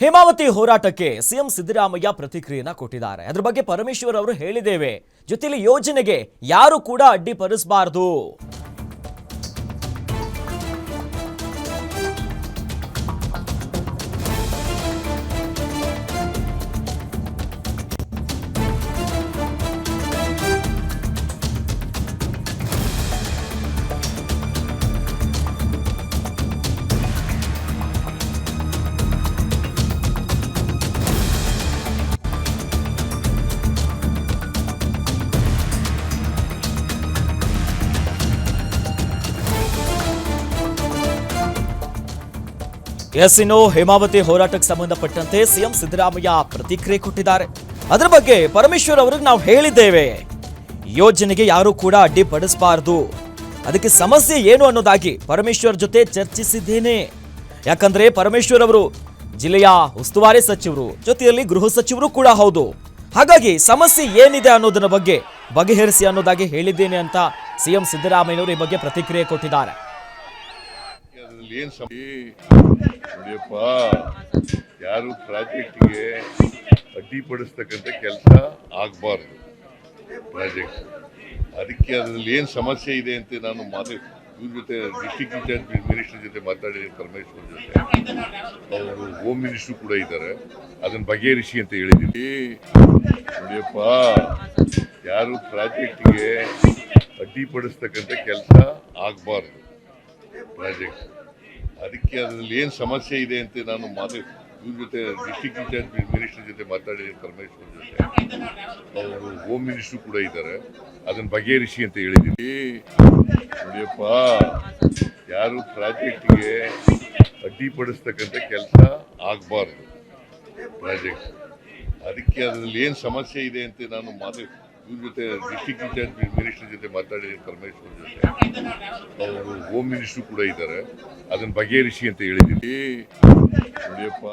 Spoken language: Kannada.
ಹೇಮಾವತಿ ಹೋರಾಟಕ್ಕೆ ಸಿಎಂ ಸಿದ್ದರಾಮಯ್ಯ ಪ್ರತಿಕ್ರಿಯೆಯನ್ನು ಕೊಟ್ಟಿದ್ದಾರೆ. ಅದರ ಬಗ್ಗೆ ಪರಮೇಶ್ವರ್ ಅವರು ಹೇಳಿದ್ದೇವೆ. ಜೊತೆಲಿ ಯೋಜನೆಗೆ ಯಾರು ಕೂಡ ಅಡ್ಡಿಪಡಿಸಬಾರದು. ಇನ್ನು ಹೇಮಾವತಿ ಹೋರಾಟಕ್ಕೆ ಸಂಬಂಧಪಟ್ಟಂತೆ ಸಿಎಂ ಸಿದ್ದರಾಮಯ್ಯ ಪ್ರತಿಕ್ರಿಯೆ ಕೊಟ್ಟಿದ್ದಾರೆ. ಅದರ ಬಗ್ಗೆ ಪರಮೇಶ್ವರ್ ಅವರಿಗೆ ನಾವು ಹೇಳಿದ್ದೇವೆ, ಯೋಜನೆಗೆ ಯಾರು ಕೂಡ ಅಡ್ಡಿಪಡಿಸಬಾರದು, ಅದಕ್ಕೆ ಸಮಸ್ಯೆ ಏನು ಅನ್ನೋದಾಗಿ ಪರಮೇಶ್ವರ್ ಜೊತೆ ಚರ್ಚಿಸಿದ್ದೇನೆ. ಯಾಕಂದ್ರೆ ಪರಮೇಶ್ವರ್ ಅವರು ಜಿಲ್ಲೆಯ ಉಸ್ತುವಾರಿ ಸಚಿವರು, ಜೊತೆಯಲ್ಲಿ ಗೃಹ ಸಚಿವರು ಕೂಡ ಹೌದು. ಹಾಗಾಗಿ ಸಮಸ್ಯೆ ಏನಿದೆ ಅನ್ನೋದರ ಬಗ್ಗೆ ಬಗೆಹರಿಸಿ ಅನ್ನೋದಾಗಿ ಹೇಳಿದ್ದೇನೆ ಅಂತ ಸಿಎಂ ಸಿದ್ದರಾಮಯ್ಯನವರು ಈ ಬಗ್ಗೆ ಪ್ರತಿಕ್ರಿಯೆ ಕೊಟ್ಟಿದ್ದಾರೆ. ಯಾರು ಪ್ರಾಜೆಕ್ಟ್ಗೆ ಅಡ್ಡಿಪಡಿಸ್ತಕ್ಕಂಥ ಕೆಲಸ ಆಗಬಾರ್ದು. ಪ್ರಾಜೆಕ್ಟ್ ಅದಕ್ಕೆ ಅದರಲ್ಲಿ ಏನು ಸಮಸ್ಯೆ ಇದೆ ಅಂತ ನಾನು ಇವ್ರ ಜೊತೆ ಡಿಸ್ಟ್ರಿಕ್ಟ್ ಇನ್ಚಾರ್ಜ್ ಮಿನಿಸ್ಟರ್ ಜೊತೆ ಮಾತಾಡಿದ್ದೀನಿ, ಪರಮೇಶ್ವರ್ ಜೊತೆ. ಅವರು ಹೋಮ್ ಮಿನಿಸ್ಟ್ರು ಕೂಡ ಇದ್ದಾರೆ, ಅದನ್ನ ಬಗೆಹರಿಸಿ ಅಂತ ಹೇಳಿದ್ದೀನಿ. ನೋಡಿಯಪ್ಪ, ಯಾರು ಪ್ರಾಜೆಕ್ಟ್ಗೆ ಅಡ್ಡಿಪಡಿಸ್ತಕ್ಕಂಥ ಕೆಲಸ ಆಗಬಾರ್ದು. ಪ್ರಾಜೆಕ್ಟ್ ಅದಕ್ಕೆ ಅದರಲ್ಲಿ ಏನು ಸಮಸ್ಯೆ ಇದೆ ಅಂತ ನಾನು ಇವ್ರ ಜೊತೆ ಡಿಸ್ಟ್ರಿಕ್ಟ್ ಇನ್ಚಾರ್ಜ್ ಮಿನಿಸ್ಟರ್ ಜೊತೆ ಮಾತಾಡಿದ್ದೀನಿ, ಪರಮೇಶ್ವರ್ ಜೊತೆ. ಅವರು ಹೋಮ್ ಮಿನಿಸ್ಟ್ರು ಕೂಡ ಇದ್ದಾರೆ, ಅದನ್ನ ಬಗೆಹರಿಸಿ ಅಂತ ಹೇಳಿದ್ದೀನಿ. ನೋಡಿಯಪ್ಪ, ಯಾರು ಪ್ರಾಜೆಕ್ಟ್ಗೆ ಅಡ್ಡಿಪಡಿಸ್ತಕ್ಕಂಥ ಕೆಲಸ ಆಗಬಾರ್ದು. ಪ್ರಾಜೆಕ್ಟ್ ಅದಕ್ಕೆ ಅದರಲ್ಲಿ ಏನು ಸಮಸ್ಯೆ ಇದೆ ಅಂತ ನಾನು ಇವ್ರ ಜೊತೆ ಡಿಸ್ಟ್ರಿಕ್ಟ್ ಇನ್ಚಾರ್ಜ್ ಮಿನಿಸ್ಟರ್ ಜೊತೆ ಮಾತಾಡಿದ್ದೀನಿ, ಪರಮೇಶ್ವರ್ ಜೊತೆ. ಅವರು ಹೋಮ್ ಮಿನಿಸ್ಟ್ರು ಕೂಡ ಇದ್ದಾರೆ, ಅದನ್ನ ಬಗೆಹರಿಸಿ ಅಂತ ಹೇಳಿದ್ದೀನಿ. ನೋಡಿಯಪ್ಪ.